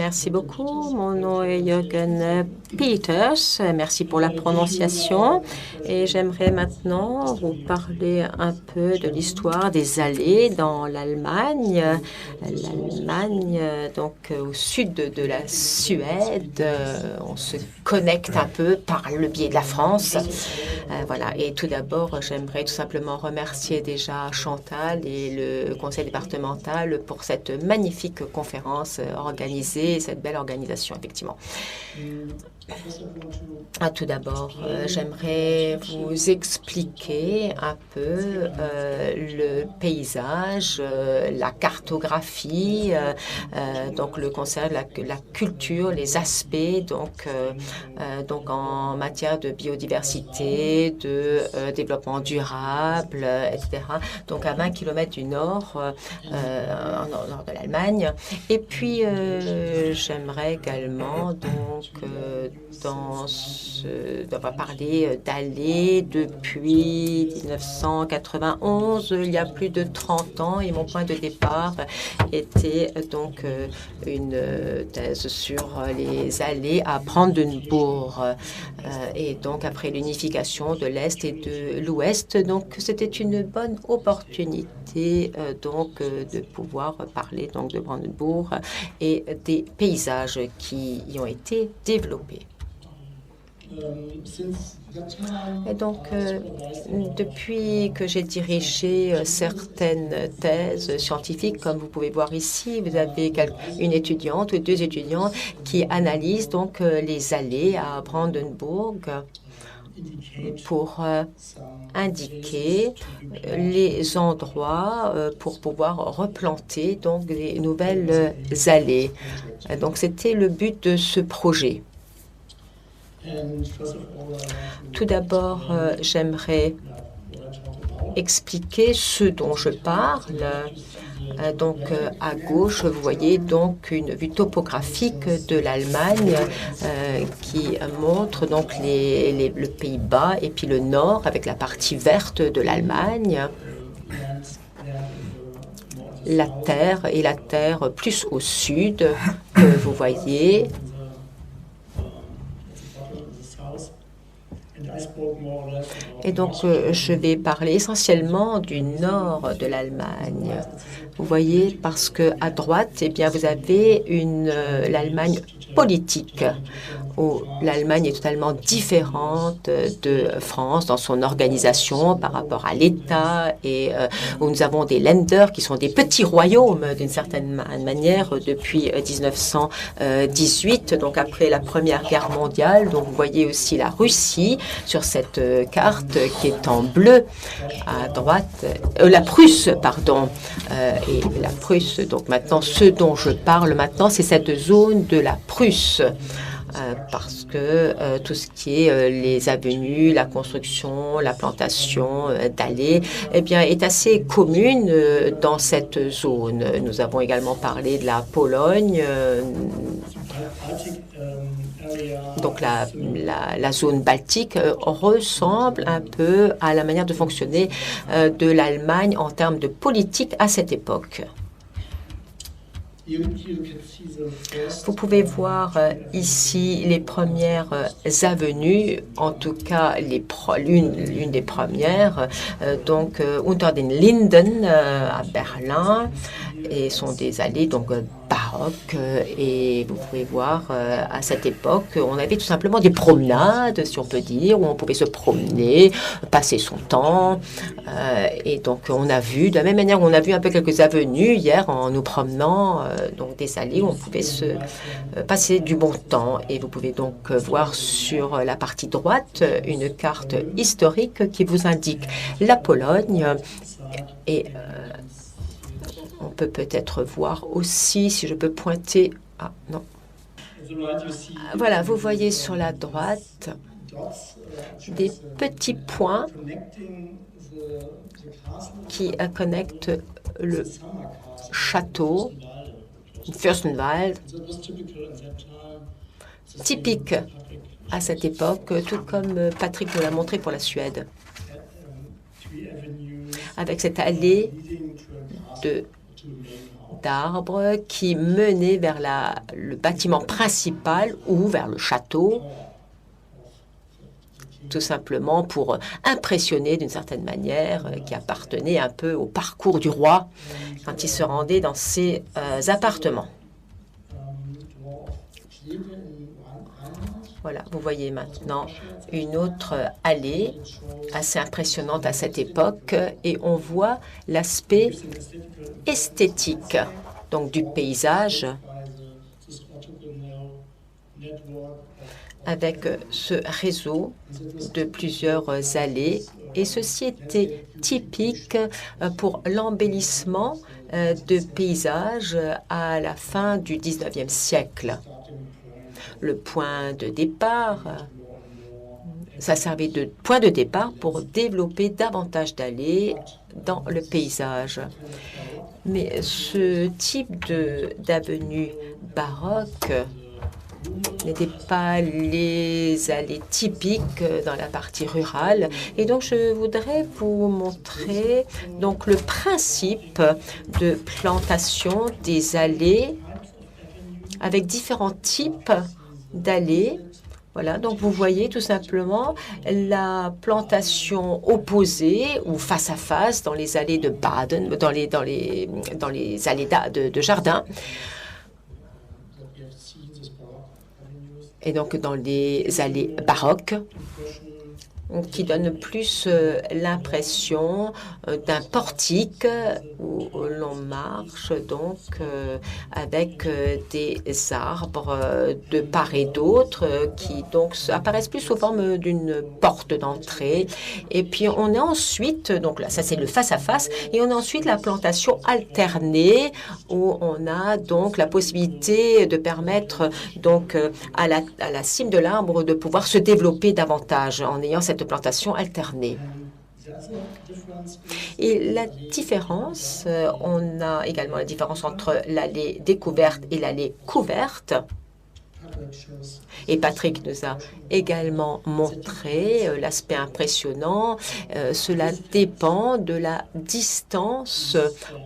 Merci beaucoup. Mon nom est Jürgen Peters. Merci pour la prononciation. Et j'aimerais maintenant vous parler un peu de l'histoire des allées dans l'Allemagne. L'Allemagne, donc au sud de la Suède, on se connecte un peu par le biais de la France. Voilà. Et tout d'abord, j'aimerais tout simplement remercier déjà Chantal et le conseil départemental pour cette magnifique conférence organisée, cette belle organisation, effectivement. Tout d'abord, j'aimerais vous expliquer un peu le paysage, la cartographie, donc le concert, la culture, les aspects, donc en matière de biodiversité, de développement durable, etc. Donc à 20 km du nord, au nord de l'Allemagne. Et puis, j'aimerais également on va parler d'allées depuis 1991, il y a plus de 30 ans, et mon point de départ était donc une thèse sur les allées à Brandenburg, et donc après l'unification de l'Est et de l'Ouest, donc c'était une bonne opportunité donc de pouvoir parler donc de Brandenburg et des paysages qui y ont été développés. Et donc, depuis que j'ai dirigé certaines thèses scientifiques, comme vous pouvez voir ici, vous avez une étudiante ou deux étudiants qui analysent donc les allées à Brandenburg pour indiquer les endroits pour pouvoir replanter donc des nouvelles allées. Donc, c'était le but de ce projet. Tout d'abord, j'aimerais expliquer ce dont je parle. Donc, à gauche, vous voyez donc une vue topographique de l'Allemagne qui montre donc le Pays-Bas et puis le nord avec la partie verte de l'Allemagne. La terre plus au sud que vous voyez. Et donc, je vais parler essentiellement du nord de l'Allemagne. Vous voyez, parce que à droite, eh bien, vous avez l'Allemagne politique, où l'Allemagne est totalement différente de France dans son organisation par rapport à l'État, et où nous avons des Länder qui sont des petits royaumes d'une certaine manière depuis 1918, donc après la Première Guerre mondiale. Donc vous voyez aussi la Russie sur cette carte qui est en bleu à droite, la Prusse, pardon, et la Prusse. Donc maintenant, ce dont je parle maintenant, c'est cette zone de la Prusse. Parce que tout ce qui est les avenues, la construction, la plantation d'allées, eh bien, est assez commune dans cette zone. Nous avons également parlé de la Pologne, donc la zone baltique ressemble un peu à la manière de fonctionner de l'Allemagne en termes de politique à cette époque. Vous pouvez voir ici les premières avenues, en tout cas l'une des premières, donc Unter den Linden à Berlin, et sont des allées donc baroques, et vous pouvez voir à cette époque, on avait tout simplement des promenades, si on peut dire, où on pouvait se promener, passer son temps, et donc on a vu, de la même manière on a vu un peu quelques avenues hier en nous promenant, donc des allées où on pouvait se passer du bon temps. Et vous pouvez donc voir sur la partie droite une carte historique qui vous indique la Pologne, et on peut peut-être voir aussi, si je peux pointer... Ah, non. Voilà, vous voyez sur la droite des petits points qui connectent le château, Fürstenwald, typique à cette époque, tout comme Patrick nous l'a montré pour la Suède, avec cette allée d'arbres qui menaient vers le bâtiment principal ou vers le château, tout simplement pour impressionner d'une certaine manière, qui appartenait un peu au parcours du roi quand il se rendait dans ses appartements. Voilà, vous voyez maintenant une autre allée assez impressionnante à cette époque et on voit l'aspect esthétique donc du paysage avec ce réseau de plusieurs allées. Et ceci était typique pour l'embellissement de paysages à la fin du XIXe siècle. Le point de départ, ça servait de point de départ pour développer davantage d'allées dans le paysage. Mais ce type d'avenue baroque n'étaient pas les allées typiques dans la partie rurale. Et donc, je voudrais vous montrer donc, le principe de plantation des allées avec différents types d'allées. Voilà, donc vous voyez tout simplement la plantation opposée ou face à face dans les allées de Baden, dans les allées de jardin. Et donc dans les allées baroques, qui donnent plus l'impression d'un portique où l'on marche donc avec des arbres de part et d'autre qui donc apparaissent plus sous forme d'une porte d'entrée. Et puis on a ensuite, donc là ça c'est le face-à-face, et on a ensuite la plantation alternée où on a donc la possibilité de permettre donc à la cime de l'arbre de pouvoir se développer davantage en ayant cette plantation alternée. Et la différence, on a également la différence entre l'allée découverte et l'allée couverte. Et Patrick nous a également montré l'aspect impressionnant. Cela dépend de la distance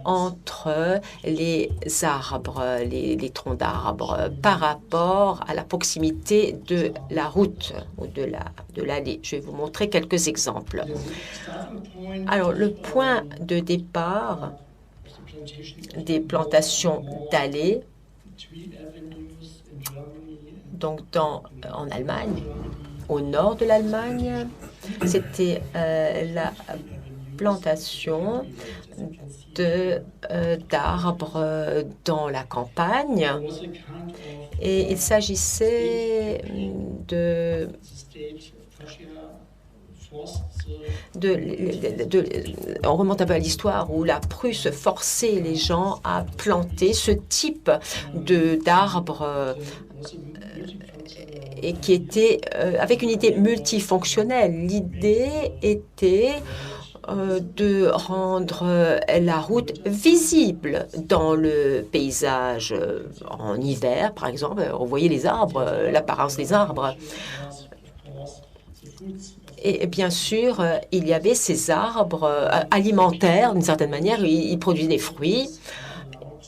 entre les arbres, les troncs d'arbres, par rapport à la proximité de la route ou de l'allée. Je vais vous montrer quelques exemples. Alors, le point de départ des plantations d'allées, donc en Allemagne, au nord de l'Allemagne, c'était la plantation d'arbres dans la campagne. Et il s'agissait on remonte un peu à l'histoire où la Prusse forçait les gens à planter ce type d'arbres et qui était avec une idée multifonctionnelle. L'idée était de rendre la route visible dans le paysage. En hiver, par exemple, on voyait les arbres, l'apparence des arbres. Et bien sûr, il y avait ces arbres alimentaires, d'une certaine manière, ils produisaient des fruits.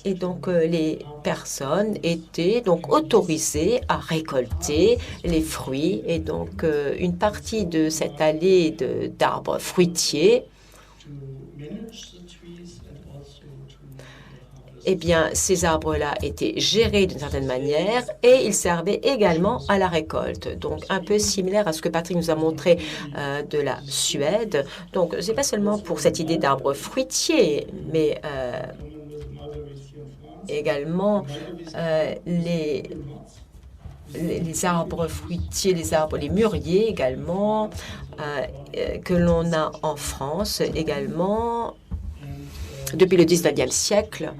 Et donc, les personnes étaient donc autorisées à récolter les fruits. Et donc, une partie de cette allée d'arbres fruitiers, eh bien, ces arbres-là étaient gérés d'une certaine manière et ils servaient également à la récolte. Donc, un peu similaire à ce que Patrick nous a montré de la Suède. Donc, ce n'est pas seulement pour cette idée d'arbres fruitiers, mais également les arbres fruitiers, les mûriers également, que l'on a en France également depuis le 19e siècle.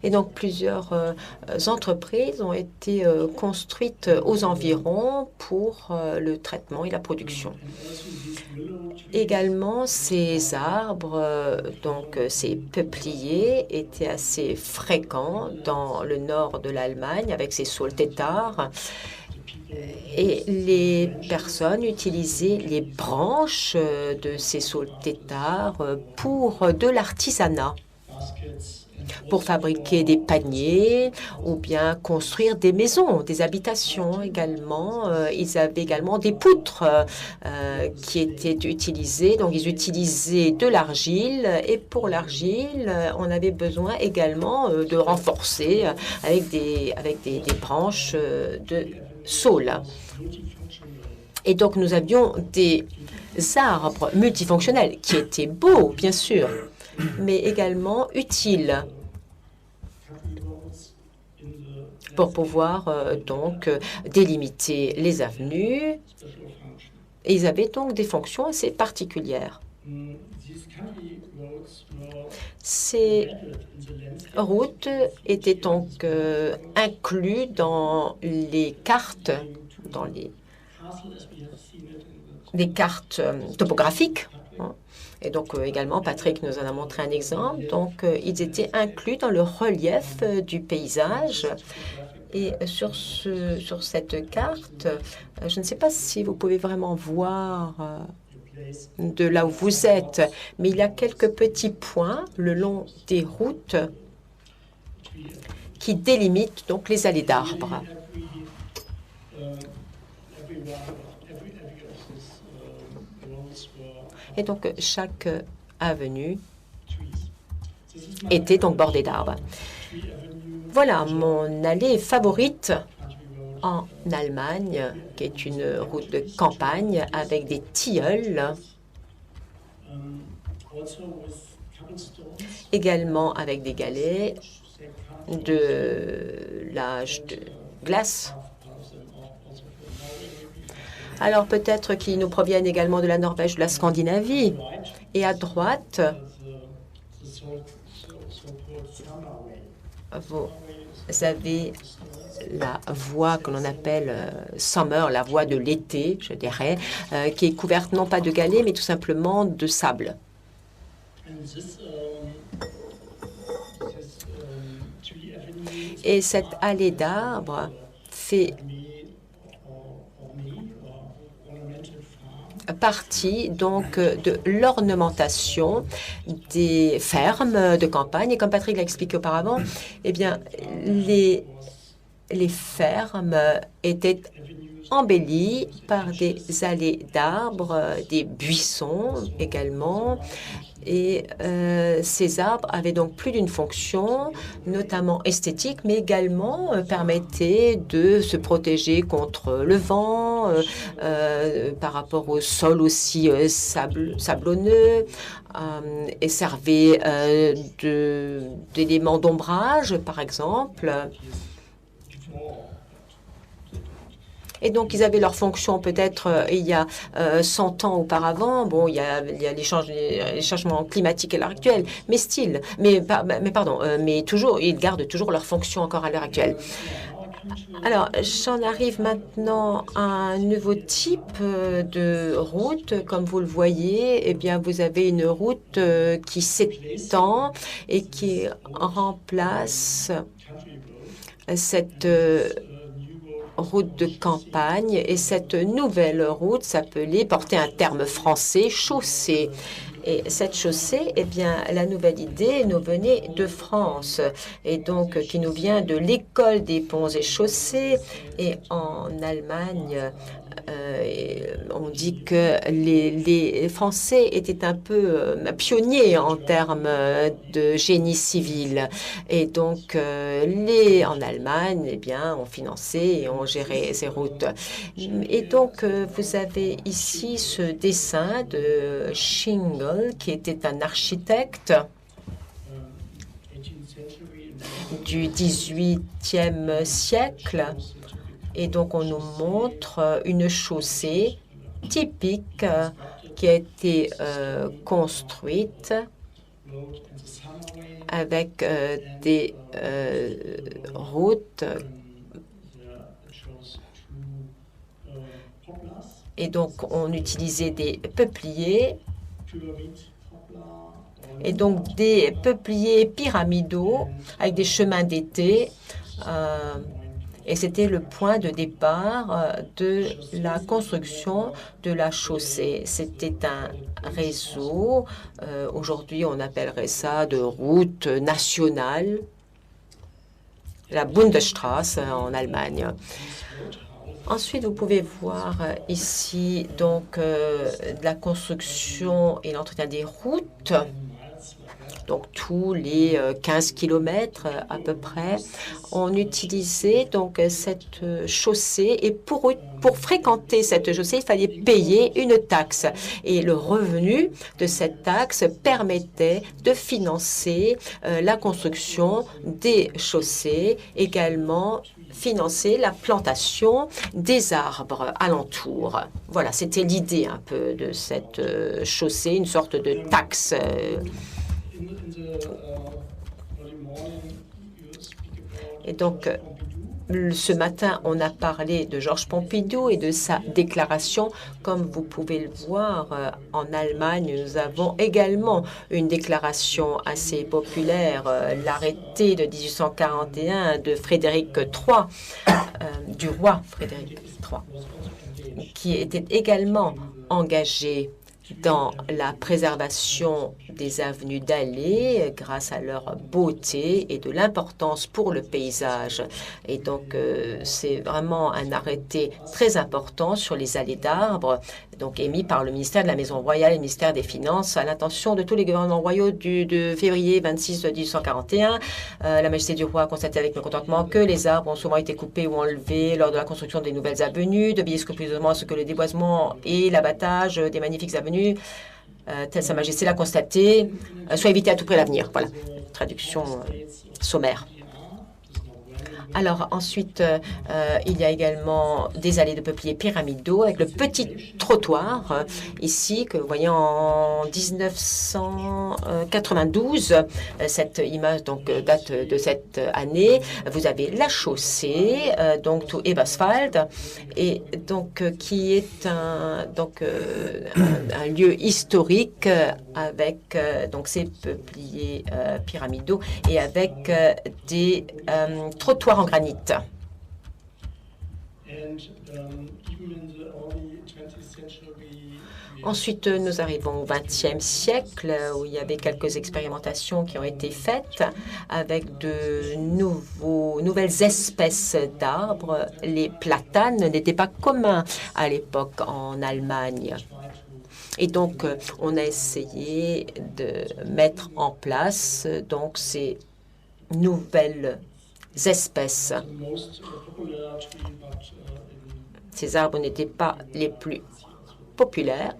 Et donc, plusieurs entreprises ont été construites aux environs pour le traitement et la production. Également, ces arbres, donc ces peupliers, étaient assez fréquents dans le nord de l'Allemagne avec ces saules têtards. Et les personnes utilisaient les branches de ces saules têtards pour de l'artisanat, pour fabriquer des paniers ou bien construire des maisons, des habitations également. Ils avaient également des poutres qui étaient utilisées. Donc, ils utilisaient de l'argile et pour l'argile, on avait besoin également de renforcer avec des branches de saule. Et donc, nous avions des arbres multifonctionnels qui étaient beaux, bien sûr, mais également utiles pour pouvoir donc délimiter les avenues. Et ils avaient donc des fonctions assez particulières. Ces routes étaient donc incluses dans les cartes, dans les cartes topographiques. Et donc également, Patrick nous en a montré un exemple. Donc, ils étaient inclus dans le relief du paysage. Et sur cette carte, je ne sais pas si vous pouvez vraiment voir de là où vous êtes, mais il y a quelques petits points le long des routes qui délimitent donc les allées d'arbres. Et donc, chaque avenue était donc bordée d'arbres. Voilà mon allée favorite en Allemagne, qui est une route de campagne avec des tilleuls, également avec des galets, de l'âge de glace. Alors peut-être qu'ils nous proviennent également de la Norvège, de la Scandinavie. Et à droite, vous avez la voie que l'on appelle summer, la voie de l'été, je dirais, qui est couverte non pas de galets, mais tout simplement de sable. Et cette allée d'arbres fait partie donc de l'ornementation des fermes de campagne. Et comme Patrick l'a expliqué auparavant, eh bien, les fermes étaient embellies par des allées d'arbres, des buissons également. Et ces arbres avaient donc plus d'une fonction, notamment esthétique, mais également permettaient de se protéger contre le vent, par rapport au sol aussi sablonneux, et servaient d'éléments d'ombrage, par exemple. Et donc, ils avaient leur fonction peut-être il y a 100 ans auparavant. Bon, il y a les changements climatiques à l'heure actuelle, mais toujours, ils gardent toujours leur fonction encore à l'heure actuelle. Alors, j'en arrive maintenant à un nouveau type de route. Comme vous le voyez, eh bien, vous avez une route qui s'étend et qui remplace cette route de campagne, et cette nouvelle route portait un terme français, chaussée. Et cette chaussée, eh bien, la nouvelle idée nous venait de France, et donc qui nous vient de l'école des ponts et chaussées. Et en Allemagne, on dit que les Français étaient un peu pionniers en termes de génie civil. Et donc, en Allemagne, eh bien, ont financé et ont géré ces routes. Et donc, vous avez ici ce dessin de Schingel, qui était un architecte du XVIIIe siècle. Et donc, on nous montre une chaussée typique qui a été construite avec des routes. Et donc, on utilisait des peupliers. Et donc, des peupliers pyramidaux avec des chemins d'été. Et c'était le point de départ de la construction de la chaussée. C'était un réseau, aujourd'hui on appellerait ça de route nationale, la Bundesstraße en Allemagne. Ensuite, vous pouvez voir ici donc la construction et l'entretien des routes. Donc tous les 15 km à peu près, on utilisait donc cette chaussée et pour fréquenter cette chaussée, il fallait payer une taxe. Et le revenu de cette taxe permettait de financer la construction des chaussées, également financer la plantation des arbres alentour. Voilà, c'était l'idée un peu de cette chaussée, une sorte de taxe. Et donc, ce matin, on a parlé de Georges Pompidou et de sa déclaration. Comme vous pouvez le voir, en Allemagne, nous avons également une déclaration assez populaire, l'arrêté de 1841 de Frédéric III, du roi Frédéric III, qui était également engagé dans la préservation des avenues d'allées grâce à leur beauté et de l'importance pour le paysage. Et donc, c'est vraiment un arrêté très important sur les allées d'arbres, donc émis par le ministère de la Maison Royale et le ministère des Finances à l'intention de tous les gouvernements royaux de février 26 1841. La Majesté du Roi a constaté avec mécontentement que les arbres ont souvent été coupés ou enlevés lors de la construction des nouvelles avenues, de veiller scrupuleusement à ce que le déboisement et l'abattage des magnifiques avenues telle Sa Majesté l'a constaté, soit évité à tout prix à l'avenir. Voilà, traduction sommaire. Alors ensuite, il y a également des allées de peupliers pyramidaux avec le petit trottoir ici que vous voyez en 1992. Cette image donc date de cette année. Vous avez la chaussée, donc tout Eberswald, et donc qui est un lieu historique avec donc ces peupliers pyramidaux et avec des trottoirs en granit. Ensuite, nous arrivons au XXe siècle où il y avait quelques expérimentations qui ont été faites avec de nouvelles espèces d'arbres. Les platanes n'étaient pas communs à l'époque en Allemagne. Et donc, on a essayé de mettre en place donc ces nouvelles espèces. Ces arbres n'étaient pas les plus populaires,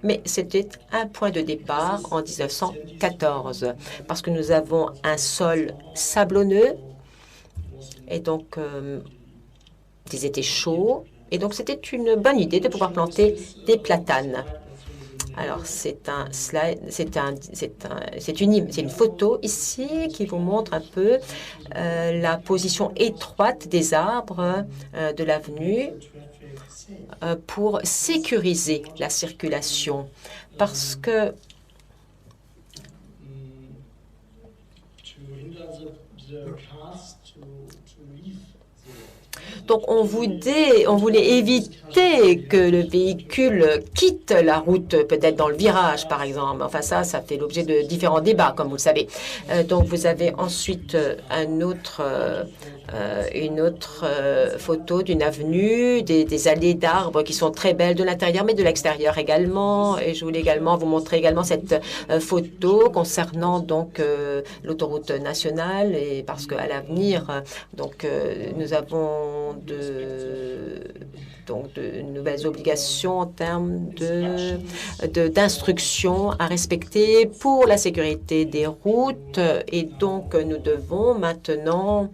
mais c'était un point de départ en 1914, parce que nous avons un sol sablonneux et donc des étés chauds, et donc c'était une bonne idée de pouvoir planter des platanes. Alors, c'est un slide, c'est une photo ici qui vous montre un peu la position étroite des arbres de l'avenue pour sécuriser la circulation. Parce que donc, on voulait éviter que le véhicule quitte la route, peut-être dans le virage, par exemple. Enfin, ça fait l'objet de différents débats, comme vous le savez. Donc, vous avez ensuite une autre photo d'une avenue, des allées d'arbres qui sont très belles de l'intérieur, mais de l'extérieur également. Et je voulais également vous montrer également cette photo concernant donc l'autoroute nationale, et parce qu'à l'avenir, donc nous avons de nouvelles obligations en termes d'instructions à respecter pour la sécurité des routes. Et donc, nous devons maintenant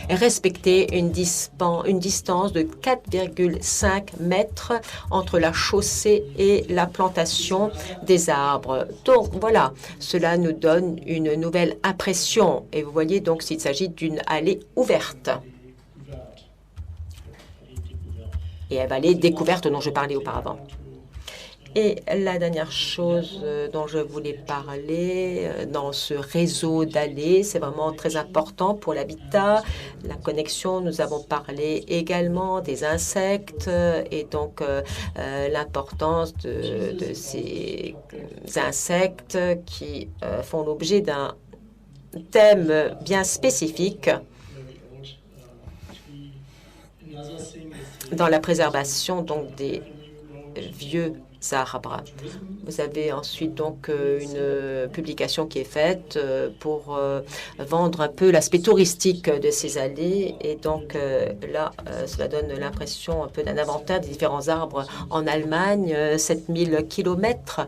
respecter une distance de 4,5 mètres entre la chaussée et la plantation des arbres. Donc voilà, cela nous donne une nouvelle impression. Et vous voyez donc s'il s'agit d'une allée ouverte. Et elle va aller découverte dont je parlais auparavant. Et la dernière chose dont je voulais parler dans ce réseau d'allées, c'est vraiment très important pour l'habitat, la connexion. Nous avons parlé également des insectes et donc l'importance de ces insectes qui font l'objet d'un thème bien spécifique dans la préservation donc des vieux arbres. Vous avez ensuite donc une publication qui est faite pour vendre un peu l'aspect touristique de ces allées. Et donc là, cela donne l'impression un peu d'un inventaire des différents arbres en Allemagne, 7000 kilomètres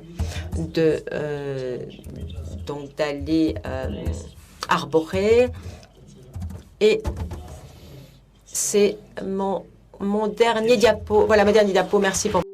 de donc d'allées arborées. Et c'est mon dernier diapo. Voilà, mon dernier diapo. Merci pour